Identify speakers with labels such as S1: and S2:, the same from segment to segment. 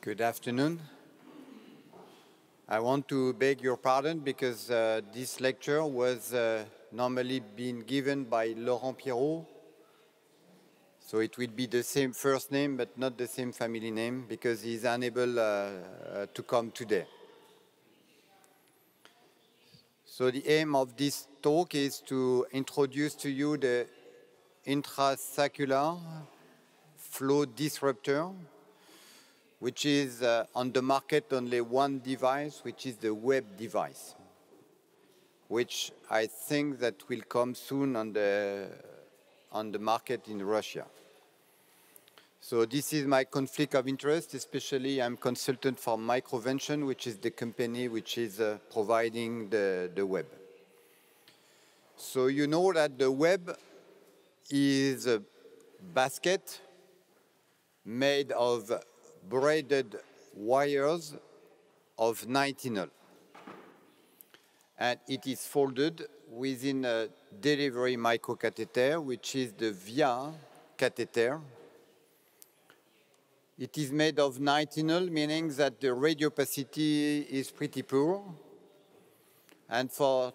S1: Good afternoon. I want to beg your pardon because this lecture was normally being given by Laurent Pierrot. So it will be the same first name but not the same family name because he's unable to come today. So the aim of this talk is to introduce to you the intrasaccular flow disruptor, which is on the market only one device, which is the Webb device, which I think that will come soon on the market in Russia. So this is my conflict of interest, especially I'm consultant for Microvention, which is the company which is providing the Webb. So you know that the Webb is a basket made of braided wires of nitinol. And it is folded within a delivery microcatheter, which is the VIA catheter. It is made of nitinol, meaning that the radiopacity is pretty poor. And for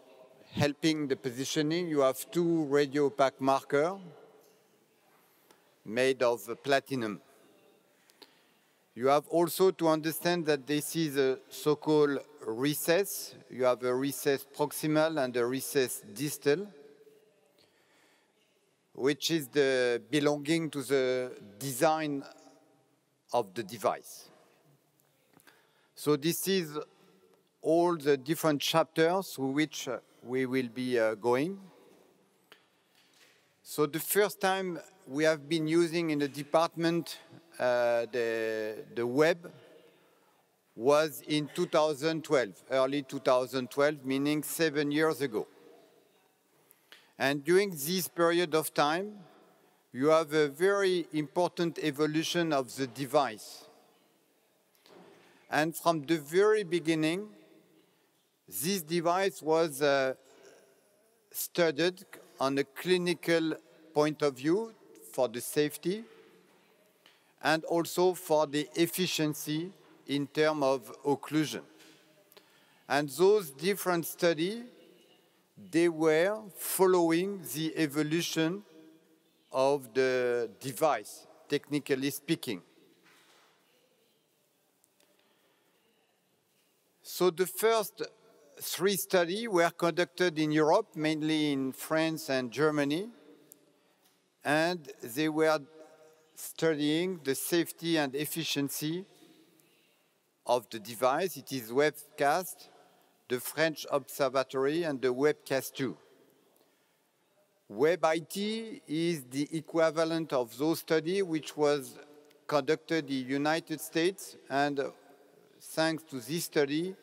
S1: helping the positioning, you have two radiopaque markers made of platinum. You have also to understand that this is a so-called recess. You have a recess proximal and a recess distal, which is belonging to the design of the device. So this is all the different chapters through which we will be going. So the first time we have been using in the department the Webb was in 2012, early 2012, meaning 7 years ago. And during this period of time, you have a very important evolution of the device. And from the very beginning, this device was studied on a clinical point of view for the safety and also for the efficiency in terms of occlusion. And those different studies, they were following the evolution of the device, technically speaking. So the first 3 studies were conducted in Europe, mainly in France and Germany, and they were studying the safety and efficiency of the device. It is WEBcast, the French Observatory, and the WEBcast-2. WebIT is the equivalent of those studies, which was conducted in the United States, and thanks to this study,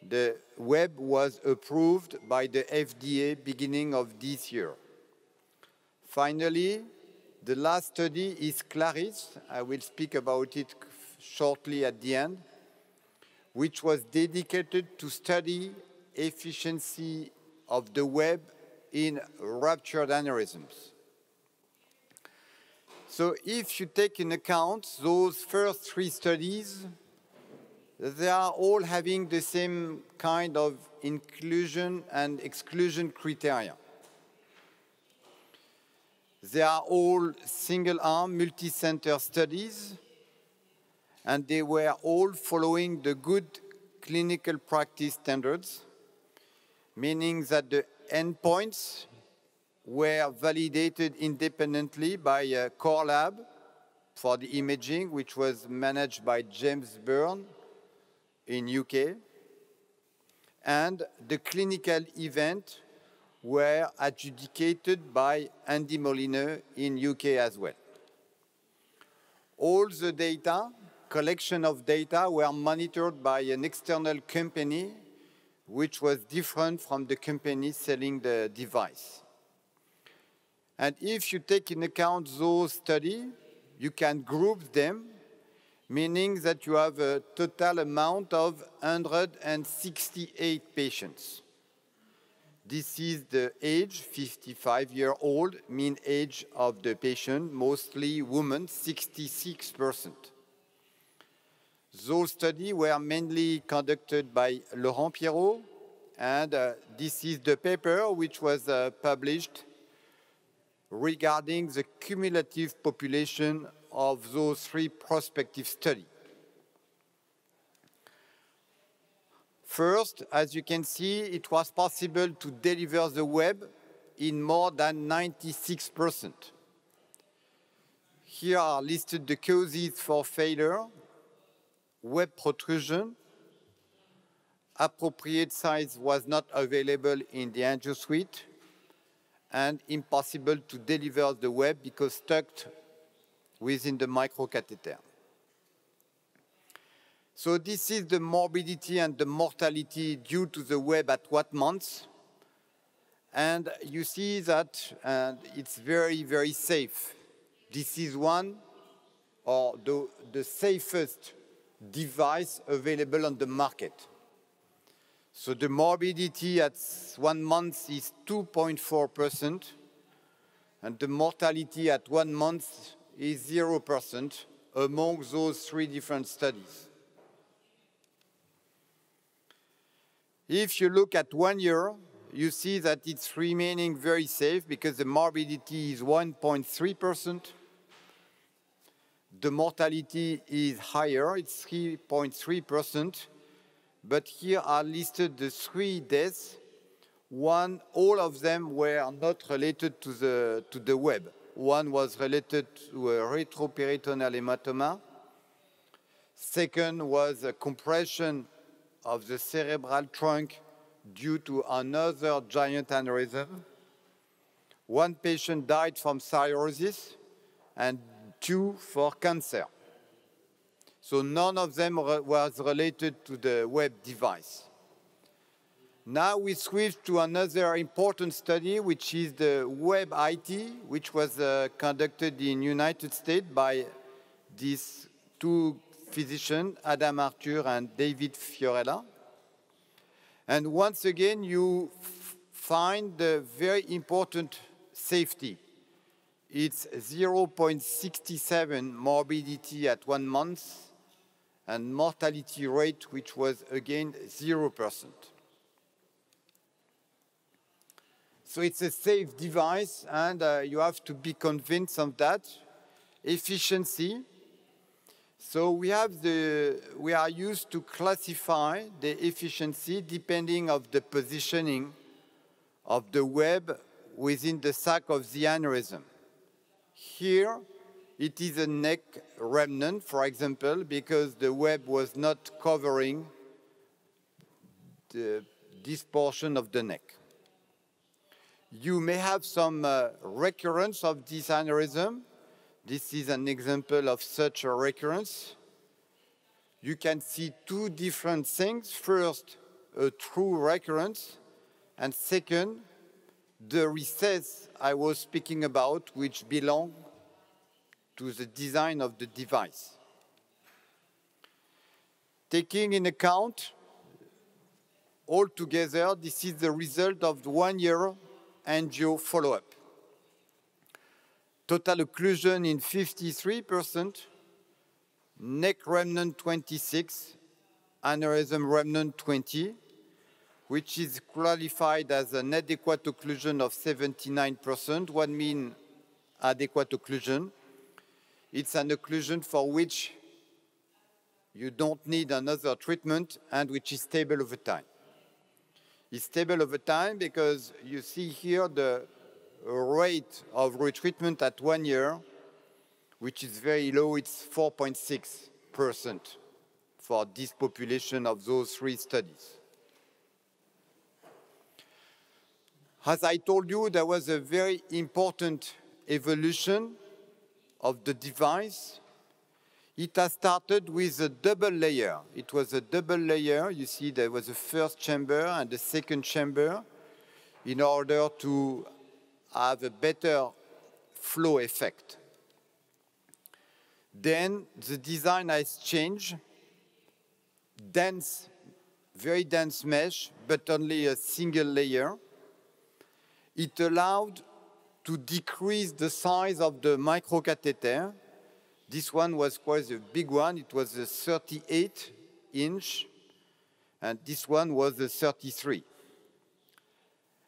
S1: the Webb was approved by the FDA beginning of this year. Finally, the last study is Claris. I will speak about it shortly at the end, which was dedicated to study efficiency of the Webb in ruptured aneurysms. So if you take into account those first 3 studies, they are all having the same kind of inclusion and exclusion criteria. They are all single-arm, multi-center studies, and they were all following the good clinical practice standards, meaning that the endpoints were validated independently by a core lab for the imaging, which was managed by James Byrne in UK, and the clinical event were adjudicated by Andy Molineux in UK as well. All the data, collection of data, were monitored by an external company which was different from the company selling the device. And if you take into account those studies, you can group them, meaning that you have a total amount of 168 patients. This is the age, 55-year-old, mean age of the patient, mostly women, 66%. Those studies were mainly conducted by Laurent Pierrot, and this is the paper which was published regarding the cumulative population of those 3 prospective studies. First, as you can see, it was possible to deliver the web in more than 96%. Here are listed the causes for failure: web protrusion, appropriate size was not available in the angio suite, and impossible to deliver the web because stuck within the microcatheter. So this is the morbidity and the mortality due to the web at what month. And you see that it's very, very safe. This is one, or the safest device available on the market. So the morbidity at 1 month is 2.4%, and the mortality at 1 month is 0% among those 3 different studies. If you look at 1 year, you see that it's remaining very safe because the morbidity is 1.3%. The mortality is higher, it's 3.3%. But here are listed the 3 deaths. All of them were not related to the web. One was related to a retroperitoneal hematoma. Second was a compression of the cerebral trunk due to another giant aneurysm. 1 patient died from cirrhosis, and 2 for cancer. So none of them was related to the web device. Now we switch to another important study, which is the Web IT, which was conducted in the United States by these 2 physicians, Adam Arthur and David Fiorella. And once again, you find the very important safety. It's 0.67 morbidity at 1 month, and mortality rate, which was again 0%. So it's a safe device, and you have to be convinced of that. Efficiency. So we are used to classify the efficiency depending on the positioning of the web within the sac of the aneurysm. Here, it is a neck remnant, for example, because the web was not covering this portion of the neck. You may have some recurrence of this aneurysm. This is an example of such a recurrence. You can see 2 different things. First, a true recurrence, and second, the recess I was speaking about, which belong to the design of the device. Taking in account altogether, this is the result of the 1 year angio follow-up. Total occlusion in 53%, neck remnant 26, aneurysm remnant 20, which is qualified as an adequate occlusion of 79%. What means adequate occlusion? It's an occlusion for which you don't need another treatment and which is stable over time. It's stable over time because you see here the rate of retreatment at 1 year, which is very low. It's 4.6% for this population of those 3 studies. As I told you, there was a very important evolution of the device. It has started with a double layer. It was a double layer. You see there was a first chamber and a second chamber in order to have a better flow effect. Then the design has changed. Dense, very dense mesh, but only a single layer. It allowed to decrease the size of the microcatheter This one was quite a big one. It was a 38-inch, and this one was a 33.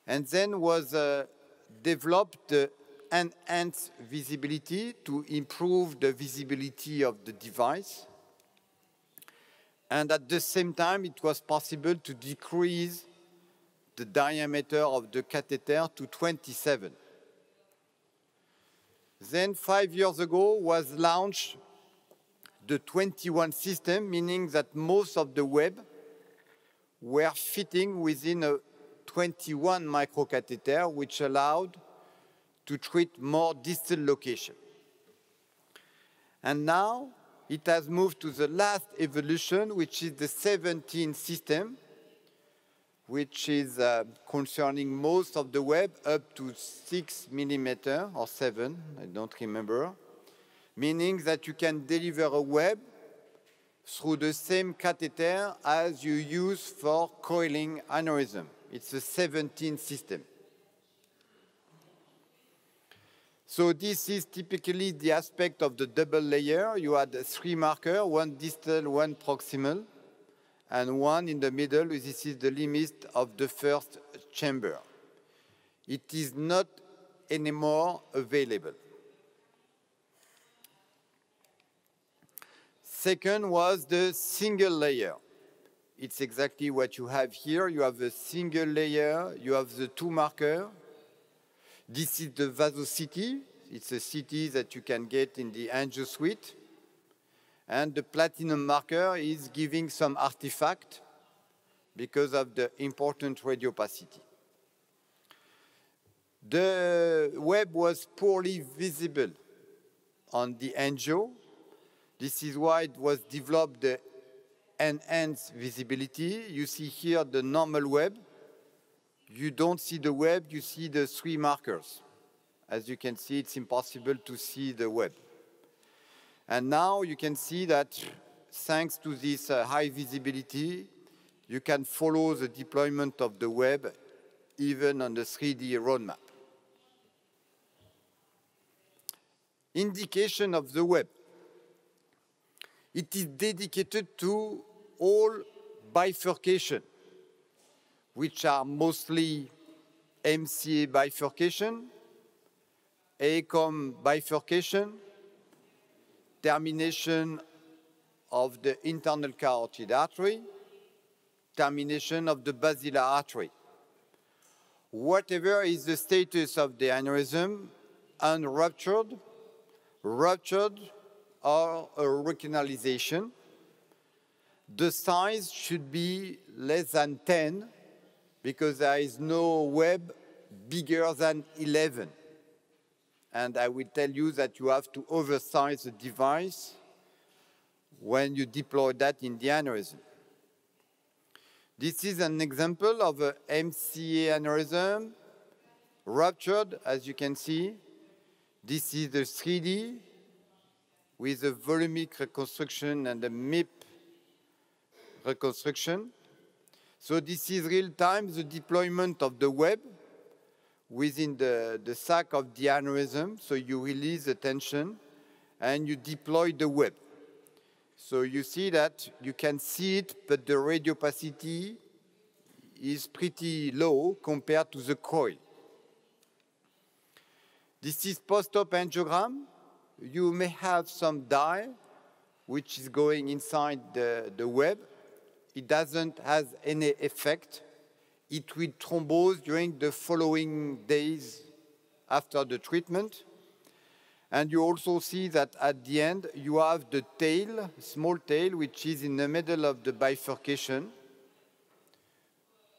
S1: And then was developed the enhanced visibility to improve the visibility of the device. And at the same time, it was possible to decrease the diameter of the catheter to 27. Then 5 years ago was launched the 21 system, meaning that most of the web were fitting within a 21 microcatheter, which allowed to treat more distal location. And now it has moved to the last evolution, which is the 17 system, which is concerning most of the web up to 6 millimeter or 7, I don't remember, meaning that you can deliver a web through the same catheter as you use for coiling aneurysm. It's a 17 system. So this is typically the aspect of the double layer. You had 3 markers, one distal, one proximal, and one in the middle. This is the limit of the first chamber. It is not anymore available. Second was the single layer. It's exactly what you have here. You have a single layer, you have the 2 markers. This is the VasoCT. It's a CT that you can get in the Angio suite. And the platinum marker is giving some artifact because of the important radiopacity. The web was poorly visible on the angio. This is why it was developed the enhanced visibility. You see here the normal web. You don't see the web, you see the 3 markers. As you can see, it's impossible to see the web. And now you can see that thanks to this high visibility, you can follow the deployment of the web even on the 3D roadmap. Indication of the web. It is dedicated to all bifurcation, which are mostly MCA bifurcation, AECOM bifurcation, termination of the internal carotid artery, termination of the basilar artery. Whatever is the status of the aneurysm, unruptured, ruptured, or a recanalization, the size should be less than 10 because there is no web bigger than 11. And I will tell you that you have to oversize the device when you deploy that in the aneurysm. This is an example of a MCA aneurysm, ruptured, as you can see. This is the 3D with a volumic reconstruction and a MIP reconstruction. So this is real-time, the deployment of the web within the sac of the aneurysm. So you release the tension and you deploy the web. So you see that you can see it, but the radiopacity is pretty low compared to the coil. This is post-op angiogram. You may have some dye which is going inside the web. It doesn't have any effect. It will thrombose during the following days after the treatment. And you also see that at the end, you have the tail, small tail, which is in the middle of the bifurcation,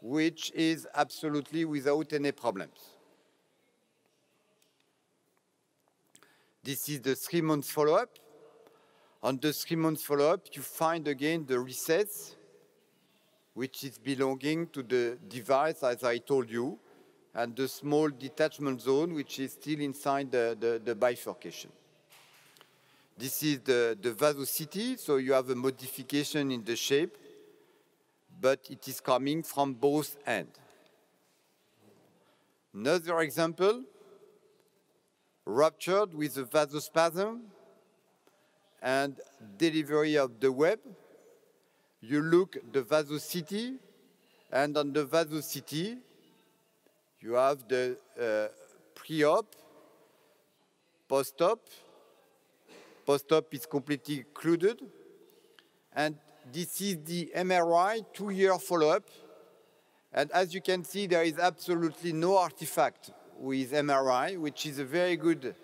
S1: which is absolutely without any problems. This is the 3-month follow-up. On the 3-month follow-up, you find again the recess, which is belonging to the device, as I told you, and the small detachment zone, which is still inside the bifurcation. This is the VasoCT, so you have a modification in the shape, but it is coming from both ends. Another example, ruptured with a vasospasm. and delivery of the web. You look at the VasoCT, and on the VasoCT, you have the pre-op, post-op. Post-op is completely occluded. And this is the MRI 2-year follow-up. And as you can see, there is absolutely no artifact with MRI, which is a very good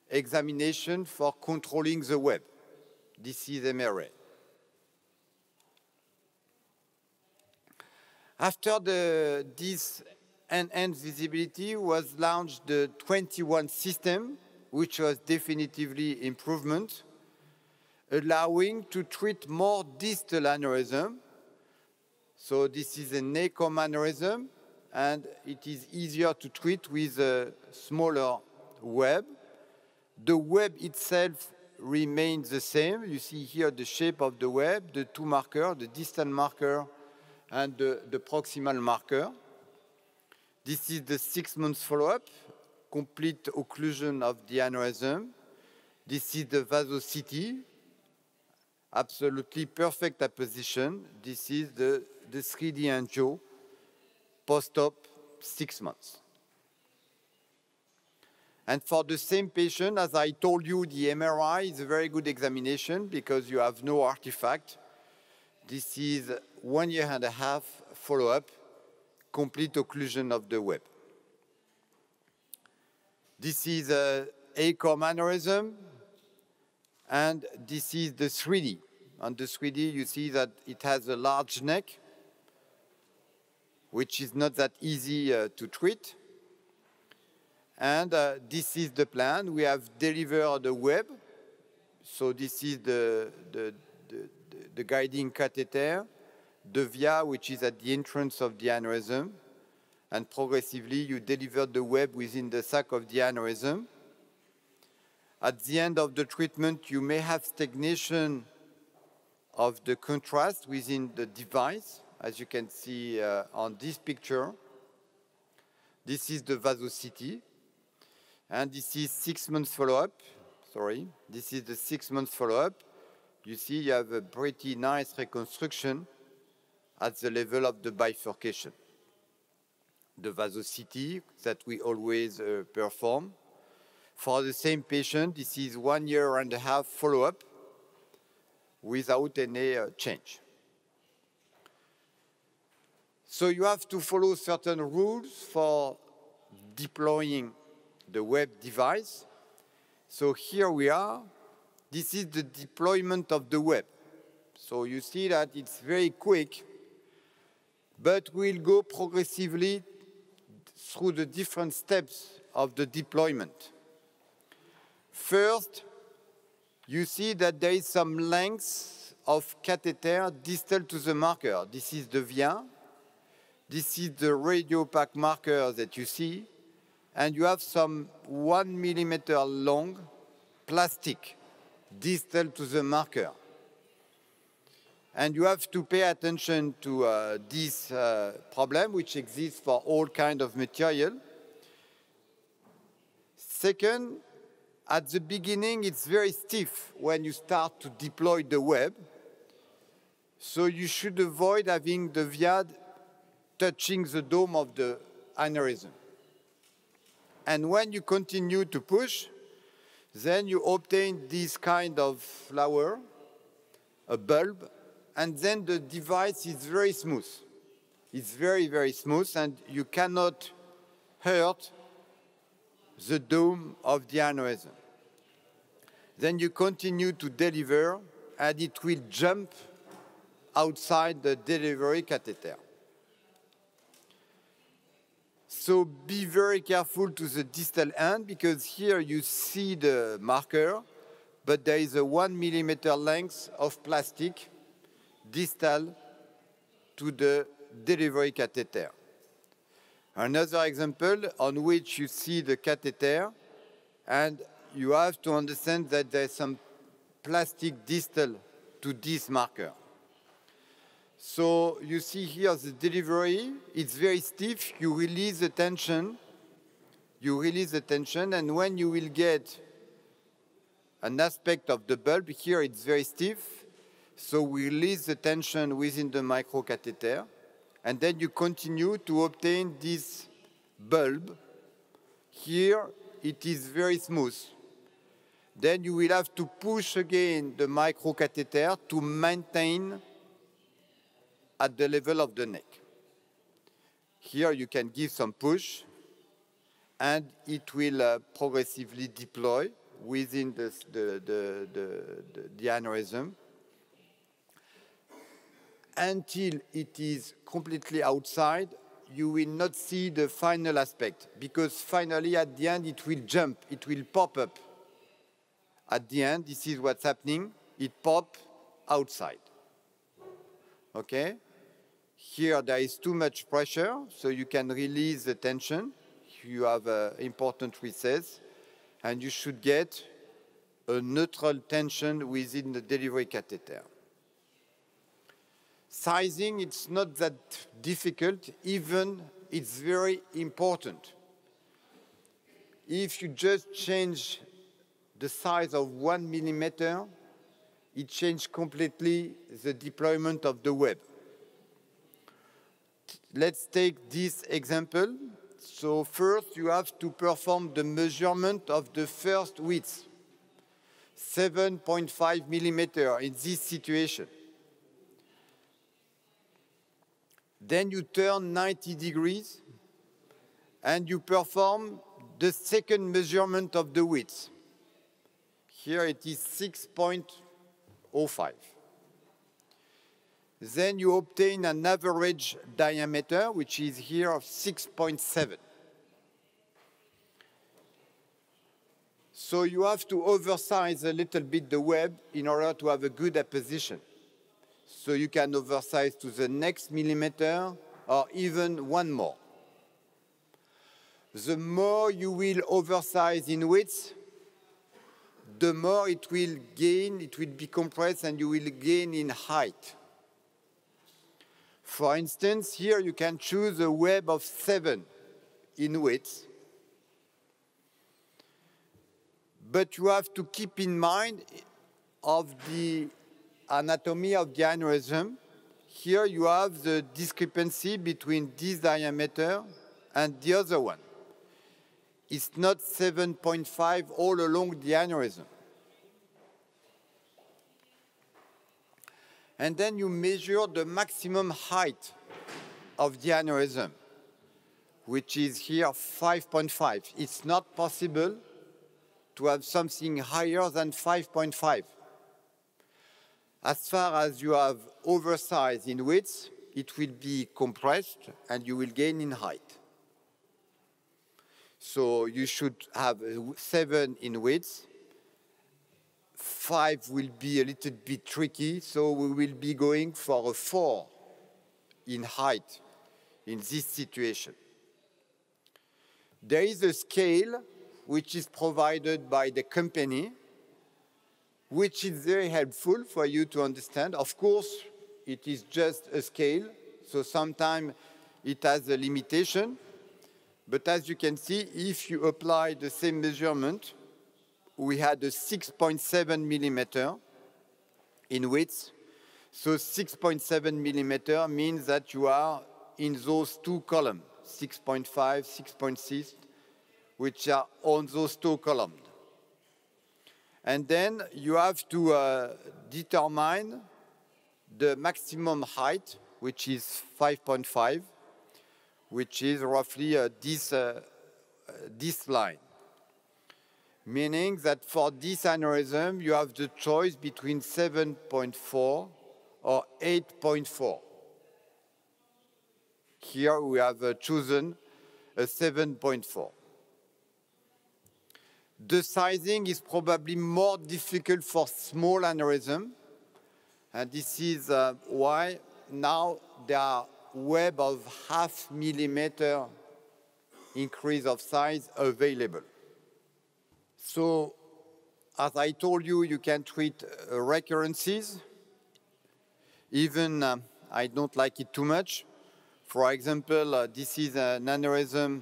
S1: examination for controlling the web. This is MRI. After this enhanced visibility was launched the 21 system, which was definitively improvement, allowing to treat more distal aneurysm. So this is an ACOM aneurysm, and it is easier to treat with a smaller web. The web itself remains the same. You see here the shape of the web, the two markers, the distal marker and the proximal marker. This is the 6 months follow-up, complete occlusion of the aneurysm. This is the VasoCT, absolutely perfect apposition. This is the 3D angio, post-op 6 months. And for the same patient, as I told you, the MRI is a very good examination because you have no artifact. This is 1.5 years follow-up, complete occlusion of the web. This is a ACOM aneurysm, and this is the 3D. On the 3D, you see that it has a large neck, which is not that easy to treat. And this is the plan. We have delivered the web. So this is the guiding catheter, the via, which is at the entrance of the aneurysm. And progressively, you deliver the web within the sac of the aneurysm. At the end of the treatment, you may have stagnation of the contrast within the device, as you can see on this picture. This is the VasoCT. And this is 6 months follow-up. Sorry, this is the 6 months follow-up. You see you have a pretty nice reconstruction at the level of the bifurcation. The VasoCT that we always perform. For the same patient, this is 1.5 years follow-up without any change. So you have to follow certain rules for deploying the web device. So here we are. This is the deployment of the web. So you see that it's very quick, but we'll go progressively through the different steps of the deployment. First, you see that there is some length of catheter distal to the marker. This is the via. This is the radiopaque marker that you see. And you have some 1 millimeter long plastic distal to the marker. And you have to pay attention to this problem, which exists for all kinds of material. Second, at the beginning, it's very stiff when you start to deploy the web. So you should avoid having the via touching the dome of the aneurysm. And when you continue to push, then you obtain this kind of flower, a bulb, and then the device is very smooth. It's very, very smooth, and you cannot hurt the dome of the aneurysm. Then you continue to deliver, and it will jump outside the delivery catheter. So be very careful to the distal end, because here you see the marker, but there is a 1 millimeter length of plastic distal to the delivery catheter. Another example on which you see the catheter, and you have to understand that there's some plastic distal to this marker. So you see here the delivery, it's very stiff, you release the tension, and when you will get an aspect of the bulb. Here it's very stiff, so we release the tension within the microcatheter, and then you continue to obtain this bulb. Here it is very smooth. Then you will have to push again the microcatheter to maintain at the level of the neck. Here you can give some push, and it will progressively deploy within the aneurysm until it is completely outside. You will not see the final aspect, because finally at the end it will jump, it will pop up. At the end, this is what's happening. It pops outside. Okay? Here there is too much pressure, so you can release the tension. You have an important recess, and you should get a neutral tension within the delivery catheter. Sizing, it's not that difficult, even it's very important. If you just change the size of 1 millimeter, it changes completely the deployment of the web. Let's take this example. So first, you have to perform the measurement of the first width, 7.5 millimeter in this situation. Then you turn 90 degrees, and you perform the second measurement of the width. Here it is 6.05. Then you obtain an average diameter, which is here of 6.7. So you have to oversize a little bit the web in order to have a good apposition. So you can oversize to the next millimeter or even one more. The more you will oversize in width, the more it will gain, it will be compressed, and you will gain in height. For instance, here you can choose a web of 7 in width. But you have to keep in mind of the anatomy of the aneurysm. Here you have the discrepancy between this diameter and the other one. It's not 7.5 all along the aneurysm. And then you measure the maximum height of the aneurysm, which is here 5.5. It's not possible to have something higher than 5.5. As far as you have oversized in width, it will be compressed and you will gain in height. So you should have 7 in width. 5 will be a little bit tricky, so we will be going for a 4 in height in this situation. There is a scale which is provided by the company, which is very helpful for you to understand. Of course, it is just a scale, so sometimes it has a limitation. But as you can see, if you apply the same measurement, we had a 6.7 millimeter in width. So 6.7 millimeter means that you are in those two columns, 6.5, 6.6, which are on those two columns. And then you have to determine the maximum height, which is 5.5, which is roughly this line. Meaning that for this aneurysm, you have the choice between 7.4 or 8.4. Here we have chosen a 7.4. The sizing is probably more difficult for small aneurysm, and this is why now there are web of 0.5 millimeter increase of size available. So, as I told you, you can treat recurrences. Even I don't like it too much. For example, this is an aneurysm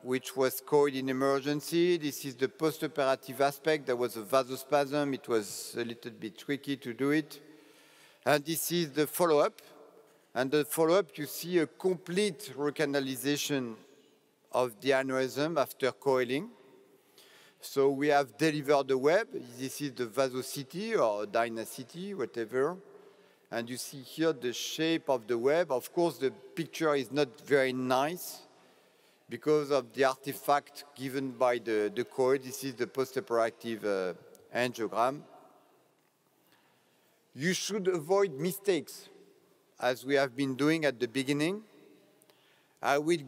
S1: which was coiled in emergency. This is the post-operative aspect. There was a vasospasm. It was a little bit tricky to do it. And this is the follow-up. And the follow-up, you see a complete recanalization of the aneurysm after coiling. So we have delivered the web. This is the VasoCT or DynaCT, whatever. And you see here the shape of the web. Of course, the picture is not very nice because of the artifact given by the coil. This is the post-operative angiogram. You should avoid mistakes, as we have been doing at the beginning. I will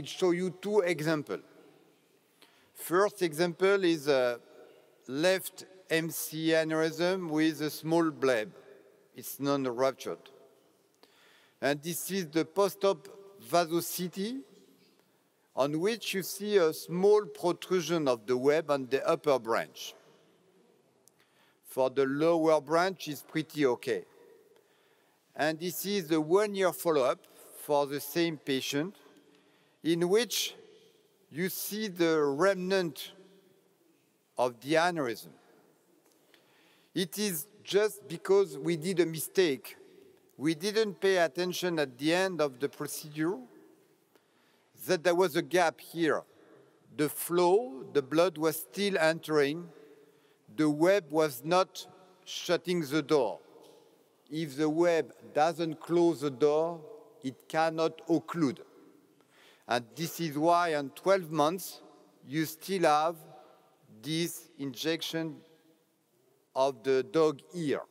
S1: show you two examples. First example is a left MCA aneurysm with a small bleb. It's non-ruptured. And this is the post-op VasoCT, on which you see a small protrusion of the web on the upper branch. For the lower branch, it's pretty okay. And this is the one-year follow-up for the same patient, in which you see the remnant of the aneurysm. It is just because we did a mistake. We didn't pay attention at the end of the procedure that there was a gap here. The flow, the blood was still entering. The web was not shutting the door. If the web doesn't close the door, it cannot occlude. And this is why in 12 months, you still have this injection of the dog ear.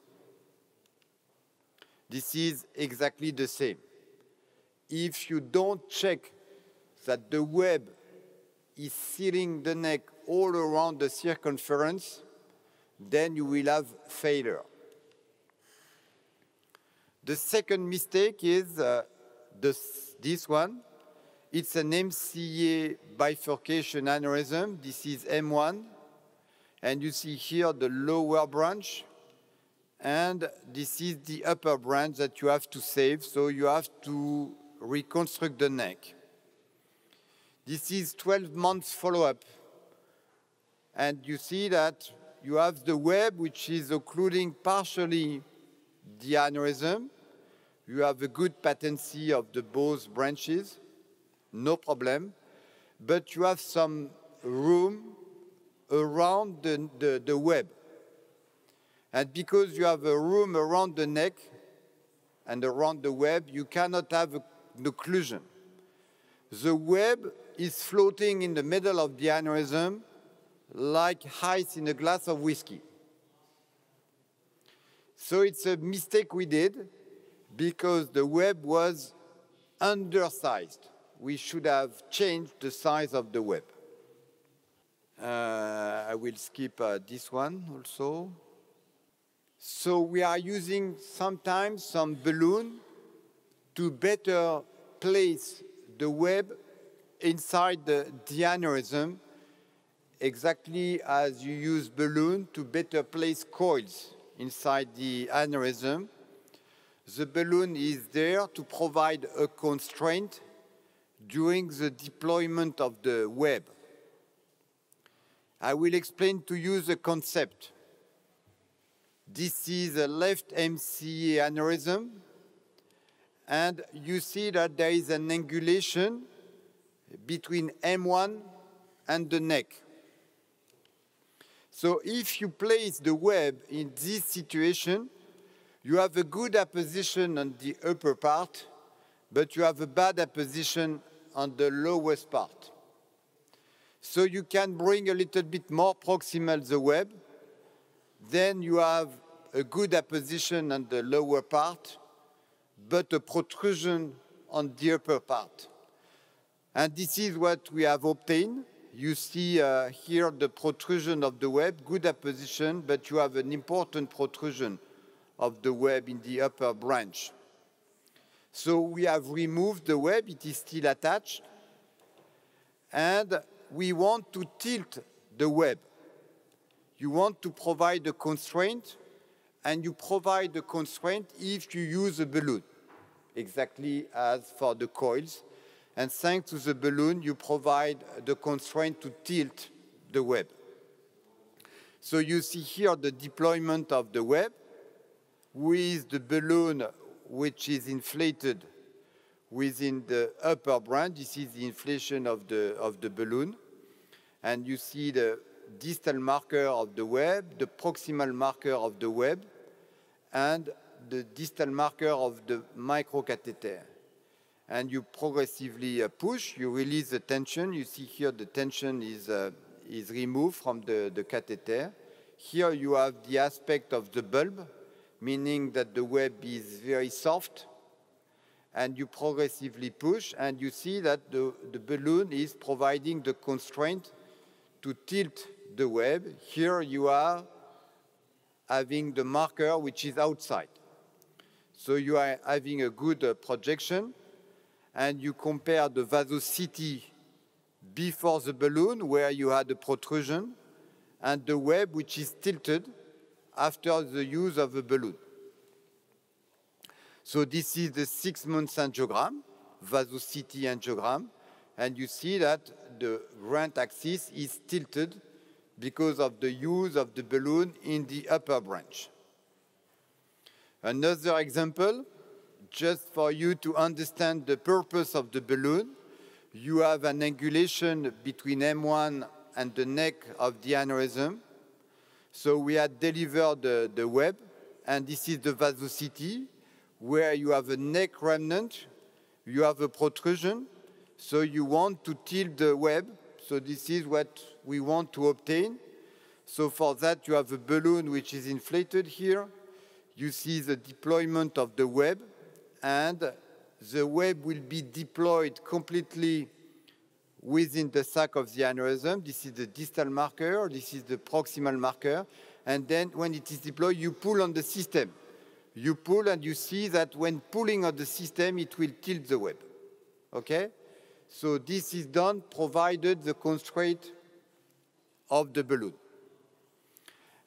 S1: This is exactly the same. If you don't check that the web is sealing the neck all around the circumference, then you will have failure. The second mistake is this one. It's an MCA bifurcation aneurysm. This is M1. And you see here the lower branch. And this is the upper branch that you have to save. So you have to reconstruct the neck. This is 12 months follow-up. And you see that you have the web, which is occluding partially the aneurysm. You have a good patency of the both branches. No problem, but you have some room around the web. And because you have a room around the neck and around the web, you cannot have an occlusion. The web is floating in the middle of the aneurysm like ice in a glass of whiskey. So it's a mistake we did because the web was undersized. We should have changed the size of the web. I will skip this one also. So we are using sometimes some balloon to better place the web inside the aneurysm, exactly as you use balloon to better place coils inside the aneurysm. The balloon is there to provide a constraint during the deployment of the web. I will explain to you the concept. This is a left MCA aneurysm, and you see that there is an angulation between M1 and the neck. So if you place the web in this situation, you have a good apposition on the upper part, but you have a bad apposition on the lowest part. So you can bring a little bit more proximal the web, then you have a good apposition on the lower part, but a protrusion on the upper part. And this is what we have obtained. You see here the protrusion of the web, good apposition, but you have an important protrusion of the web in the upper branch. So we have removed the web, it is still attached, and we want to tilt the web. You want to provide a constraint, and you provide the constraint if you use a balloon, exactly as for the coils. And thanks to the balloon, you provide the constraint to tilt the web. So you see here the deployment of the web with the balloon which is inflated within the upper branch. This is the inflation of the balloon. And you see the distal marker of the web, the proximal marker of the web, and the distal marker of the microcatheter. And you progressively push, you release the tension. You see here the tension is removed from the catheter. Here you have the aspect of the bulb, meaning that the web is very soft, and you progressively push, and you see that the balloon is providing the constraint to tilt the web. Here you are having the marker which is outside. So you are having a good projection, and you compare the vasosity before the balloon, where you had a protrusion, and the web which is tilted after the use of a balloon. So this is the 6 months angiogram, vasosity angiogram, and you see that the grant axis is tilted because of the use of the balloon in the upper branch. Another example, just for you to understand the purpose of the balloon, you have an angulation between M1 and the neck of the aneurysm. So we had delivered the web, and this is the vasosity, where you have a neck remnant, you have a protrusion, so you want to tilt the web. So this is what we want to obtain. So for that, you have a balloon which is inflated here. You see the deployment of the web, and the web will be deployed completely within the sac of the aneurysm. This is the distal marker, this is the proximal marker, and then when it is deployed, you pull on the system. You pull, and you see that when pulling on the system, it will tilt the web, okay? So this is done provided the constraint of the balloon.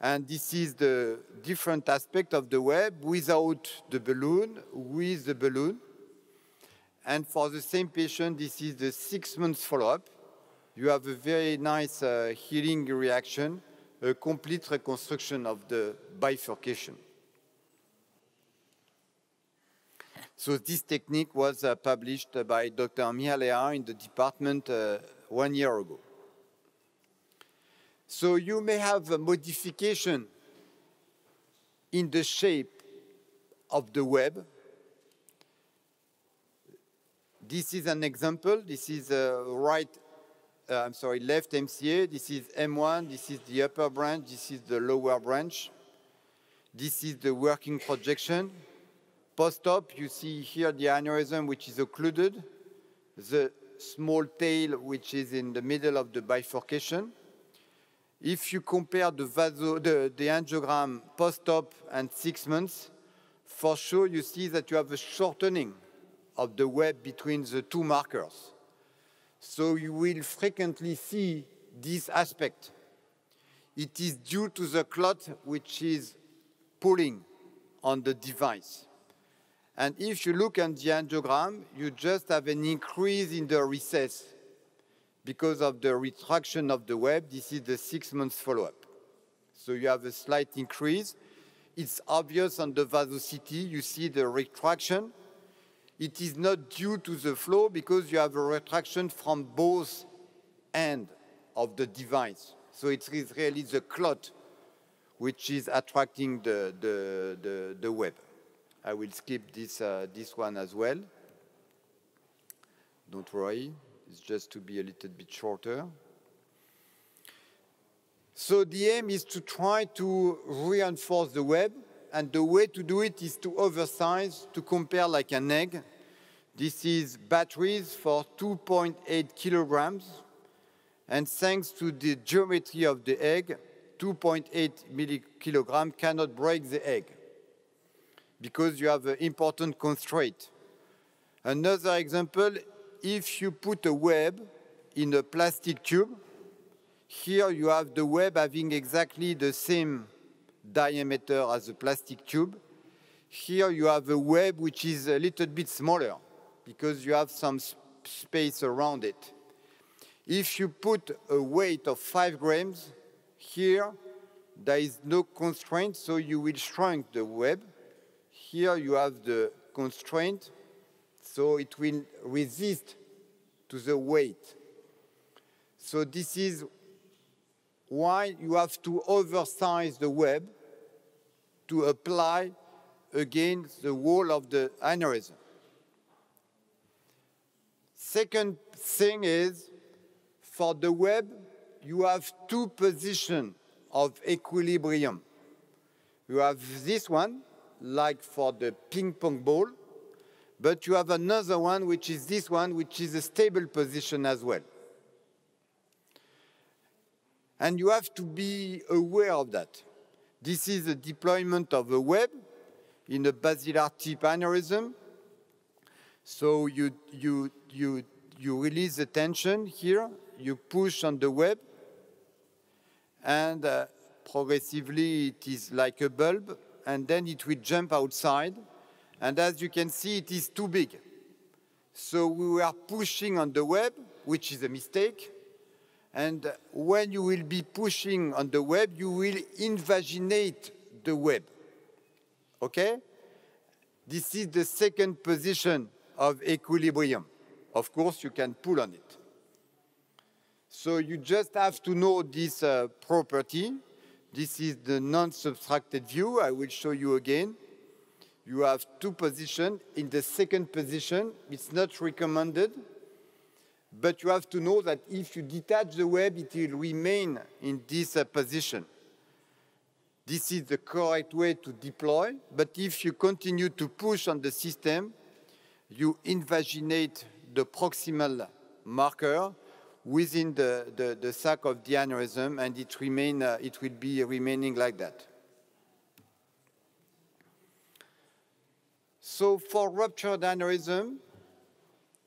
S1: And this is the different aspect of the web without the balloon, with the balloon. And for the same patient, this is the 6 months follow-up. You have a very nice healing reaction, a complete reconstruction of the bifurcation. So this technique was published by Dr. Mihalea in the department 1 year ago. So you may have a modification in the shape of the web. This is an example. This is left MCA. This is M1. This is the upper branch. This is the lower branch. This is the working projection. Post-op, you see here the aneurysm which is occluded, the small tail which is in the middle of the bifurcation. If you compare the angiogram post-op and 6 months, for sure you see that you have a shortening of the web between the two markers. So you will frequently see this aspect. It is due to the clot which is pulling on the device. And if you look at the angiogram, you just have an increase in the recess because of the retraction of the web. This is the 6 months follow-up. So you have a slight increase. It's obvious on the vasosity. You see the retraction. It is not due to the flow because you have a retraction from both ends of the device. So it is really the clot which is attracting the web. I will skip this one as well. Don't worry, it's just to be a little bit shorter. So the aim is to try to reinforce the web, and the way to do it is to oversize, to compare like an egg. This is batteries for 2.8 kilograms, and thanks to the geometry of the egg, 2.8 kilograms cannot break the egg, because you have an important constraint. Another example, if you put a web in a plastic tube, here you have the web having exactly the same diameter as a plastic tube. Here you have a web which is a little bit smaller, because you have some space around it. If you put a weight of 5 grams, here there is no constraint, so you will shrink the web. Here you have the constraint, so it will resist to the weight. So this is why you have to oversize the web to apply against the wall of the aneurysm. Second thing is, for the web, you have 2 positions of equilibrium. You have this one, like for the ping pong ball, but you have another one, which is this one, which is a stable position as well. And you have to be aware of that. This is a deployment of a web in a basilar tip aneurysm. So you release the tension here, you push on the web, and progressively it is like a bulb, and then it will jump outside. And as you can see, it is too big. So we were pushing on the web, which is a mistake. And when you will be pushing on the web, you will invaginate the web. Okay? This is the second position of equilibrium. Of course, you can pull on it. So you just have to know this property. This is the non-subtracted view. I will show you again. You have 2 positions. In the second position, it's not recommended. But you have to know that if you detach the web, it will remain in this position. This is the correct way to deploy. But if you continue to push on the system, you invaginate the proximal marker within the sac of the aneurysm, and it will be remaining like that. So for ruptured aneurysm,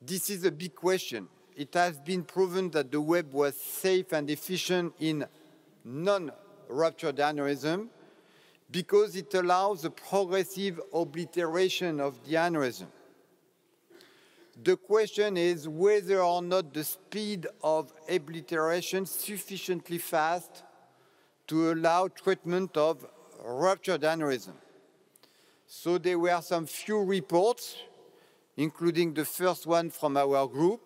S1: this is a big question. It has been proven that the web was safe and efficient in non-ruptured aneurysm because it allows a progressive obliteration of the aneurysm. The question is whether or not the speed of obliteration is sufficiently fast to allow treatment of ruptured aneurysm. So there were some few reports, including the first one from our group,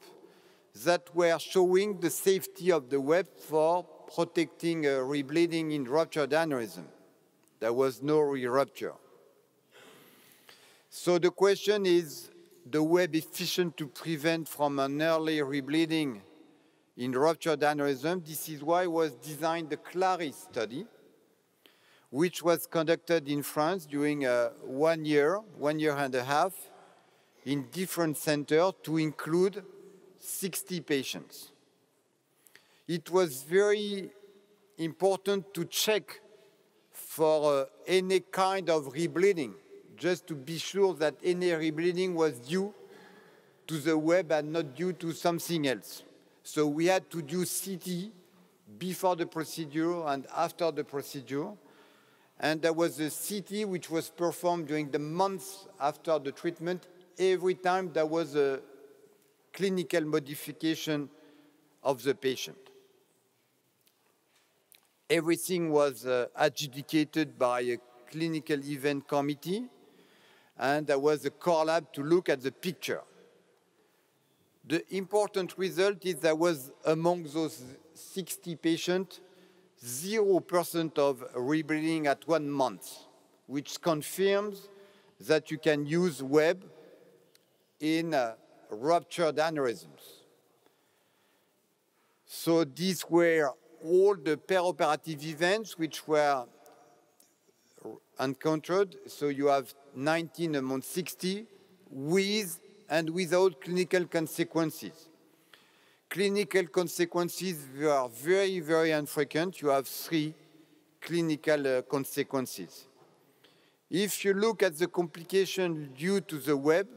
S1: that were showing the safety of the web for protecting rebleeding in ruptured aneurysm. There was no re-rupture. So the question is, the web efficient to prevent from an early rebleeding in ruptured aneurysm? This is why was designed the CLARIS study, which was conducted in France during 1 year and a half, in different centers to include 60 patients. It was very important to check for any kind of rebleeding, just to be sure that any rebleeding was due to the web and not due to something else. So we had to do CT before the procedure and after the procedure. And there was a CT which was performed during the months after the treatment. Every time there was a clinical modification of the patient. Everything was adjudicated by a clinical event committee, and there was a core lab to look at the picture. The important result is there was, among those 60 patients, 0% of rebleeding at 1 month, which confirms that you can use web in ruptured aneurysms. So these were all the perioperative events which were encountered. So you have 19 among 60 with and without clinical consequences. Clinical consequences were very, very infrequent. You have 3 clinical consequences. If you look at the complication due to the web,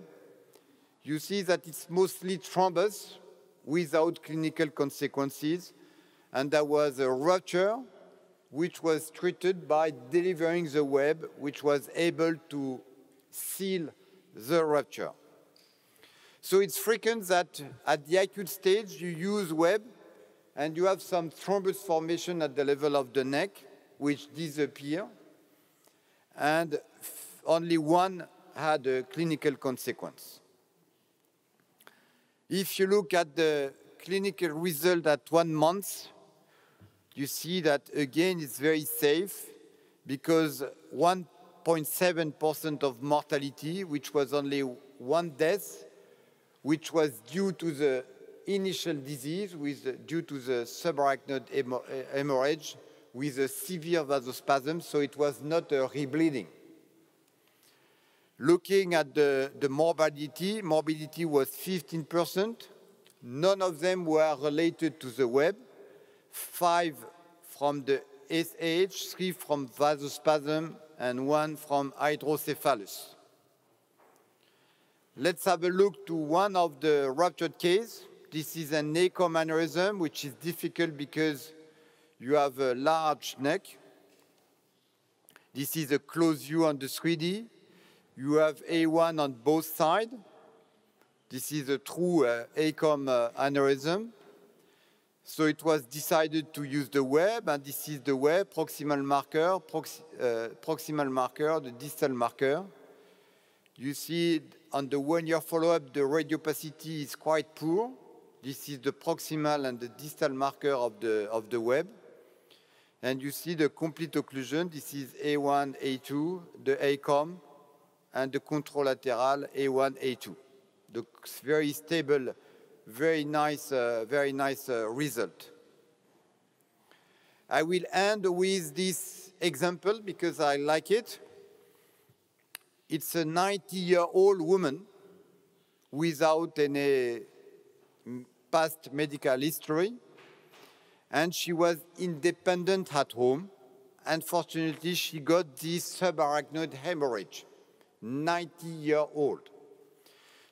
S1: you see that it's mostly thrombus without clinical consequences, and there was a rupture which was treated by delivering the web, which was able to seal the rupture. So it's frequent that at the acute stage, you use web and you have some thrombus formation at the level of the neck, which disappear. And only one had a clinical consequence. If you look at the clinical result at 1 month, you see that, again, it's very safe because 1.7% of mortality, which was only one death, which was due to the initial disease, due to the subarachnoid hemorrhage with a severe vasospasm, so it was not a rebleeding. Looking at the morbidity was 15%. None of them were related to the web. 5 from the SH, 3 from vasospasm, and 1 from hydrocephalus. Let's have a look to one of the ruptured case. This is an ACOM aneurysm, which is difficult because you have a large neck. This is a close view on the 3D. You have A1 on both sides. This is a true ACOM aneurysm. So it was decided to use the web, and this is the web, proximal marker, the distal marker. You see on the 1-year follow-up, the radiopacity is quite poor. This is the proximal and the distal marker of the web. And you see the complete occlusion. This is A1, A2, the ACOM, and the contralateral A1, A2. The very stable, very nice result. I will end with this example because I like it. It's a 90-year-old woman without any past medical history, and she was independent at home. Unfortunately, she got this subarachnoid hemorrhage, 90-year-old.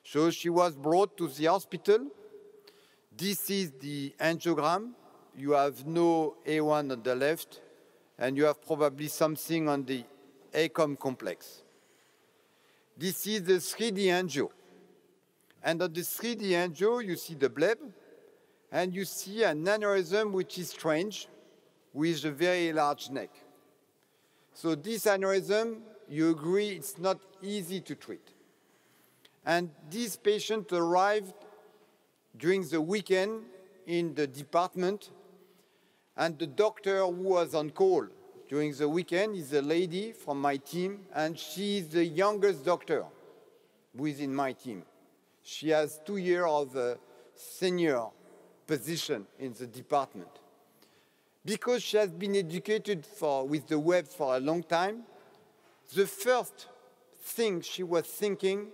S1: So she was brought to the hospital. This is the angiogram. You have no A1 on the left, and you have probably something on the ACOM complex. This is the 3D angio. And on the 3D angio, you see the bleb, and you see an aneurysm which is strange with a very large neck. So this aneurysm, you agree, it's not easy to treat. And this patient arrived during the weekend in the department, and the doctor who was on call during the weekend is a lady from my team, and she is the youngest doctor within my team. She has 2 years of senior position in the department. Because she has been educated with the web for a long time, the first thing she was thinking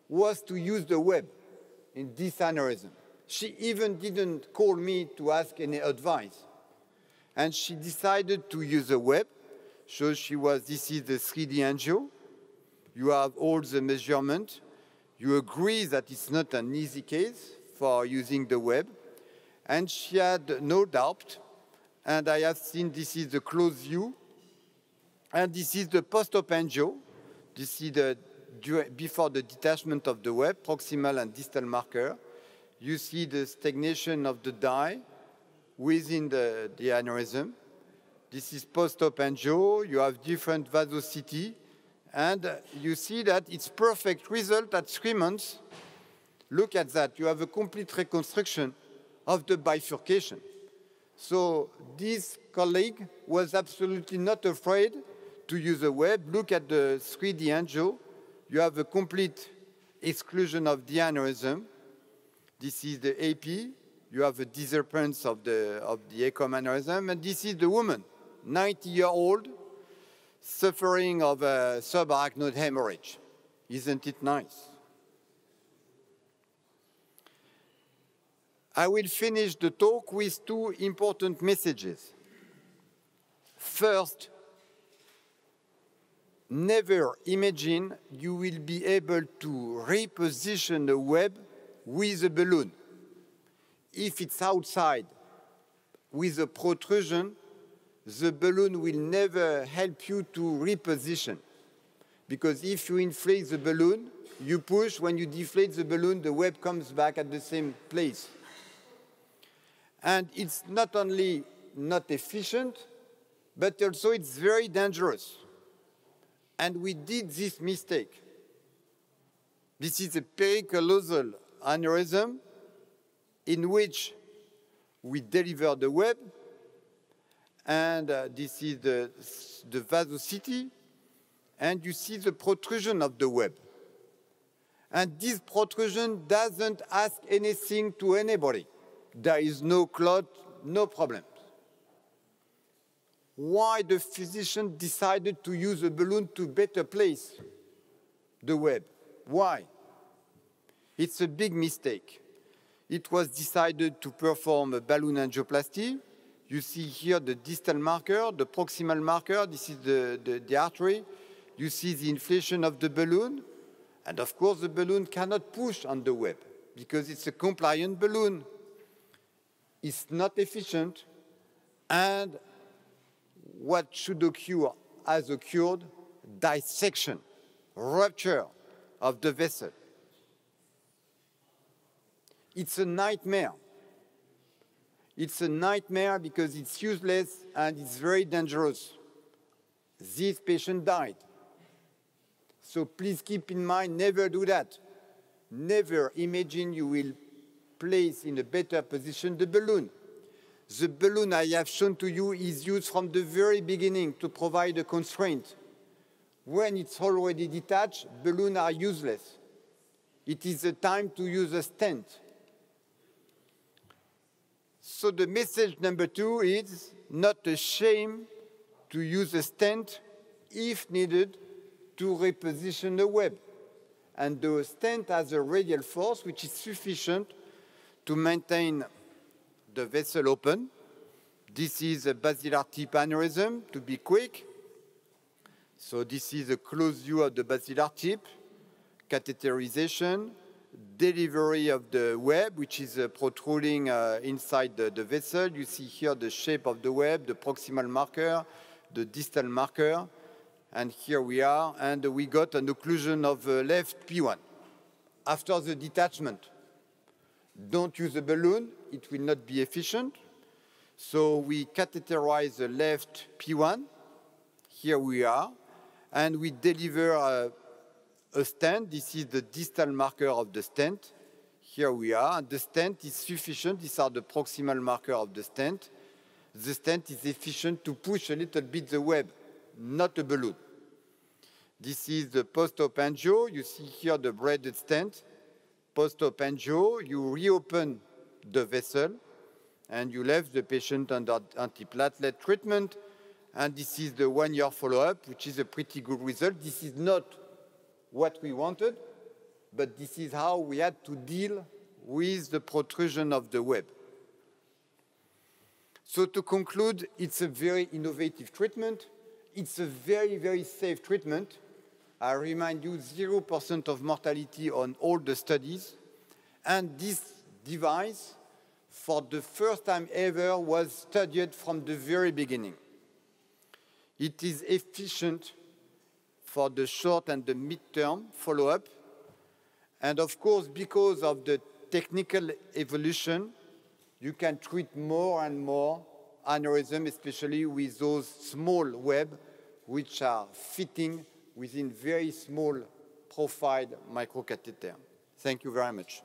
S1: was to use the web in this aneurysm. She even didn't call me to ask any advice. And she decided to use the web. So this is the 3D angio. You have all the measurement. You agree that it's not an easy case for using the web. And she had no doubt. And I have seen this is the close view. And this is the post-op angio. This is before the detachment of the web, proximal and distal marker. You see the stagnation of the dye within the aneurysm. This is post-op angio. You have different vasocity. And you see that it's perfect result at 3 months. Look at that. You have a complete reconstruction of the bifurcation. So this colleague was absolutely not afraid to use a web. Look at the 3D angio. You have a complete exclusion of the aneurysm. This is the AP. You have a disappearance of the ACOM aneurysm. And this is the woman, 90-year-old, suffering of a subarachnoid hemorrhage. Isn't it nice? I will finish the talk with 2 important messages. First, never imagine you will be able to reposition the web with a balloon. If it's outside with a protrusion, the balloon will never help you to reposition. Because if you inflate the balloon, you push, when you deflate the balloon, the web comes back at the same place. And it's not only not efficient, but also it's very dangerous. And we did this mistake. This is a pericallosal aneurysm in which we deliver the web, and this is the vasocity, and you see the protrusion of the web. And this protrusion doesn't ask anything to anybody. There is no clot, no problem. Why the physician decided to use a balloon to better place the web? Why? It's a big mistake. It was decided to perform a balloon angioplasty. You see here the distal marker, the proximal marker. This is the artery. You see the inflation of the balloon. And of course, the balloon cannot push on the web because it's a compliant balloon. It's not efficient. And what should occur has occurred: dissection, rupture of the vessel. It's a nightmare. It's a nightmare because it's useless and it's very dangerous. This patient died. So please keep in mind, never do that. Never imagine you will place in a better position the balloon. The balloon I have shown to you is used from the very beginning to provide a constraint. When it's already detached, balloons are useless. It is the time to use a stent. So the message number 2 is not a shame to use a stent if needed to reposition the web. And the stent has a radial force which is sufficient to maintain the vessel open. This is a basilar tip aneurysm, to be quick. So this is a close view of the basilar tip, catheterization, delivery of the web, which is protruding inside the vessel. You see here the shape of the web, the proximal marker, the distal marker, and here we are, and we got an occlusion of left P1. After the detachment, don't use a balloon, it will not be efficient. So we catheterize the left P1, here we are, and we deliver a stent. This is the distal marker of the stent. Here we are, and the stent is sufficient. These are the proximal marker of the stent. The stent is efficient to push a little bit the web, not a balloon. This is the post-op angio. You see here the braided stent. Post-op angio, you reopen the vessel, and you left the patient under antiplatelet treatment. And this is the 1-year follow-up, which is a pretty good result. This is not what we wanted, but this is how we had to deal with the protrusion of the web. So to conclude, it's a very innovative treatment. It's a very, very safe treatment. I remind you, 0% of mortality on all the studies. And this device, for the first time ever, was studied from the very beginning. It is efficient for the short and the mid-term follow-up. And of course, because of the technical evolution, you can treat more and more aneurysm, especially with those small web, which are fitting within very small profiled microcatheter. Thank you very much.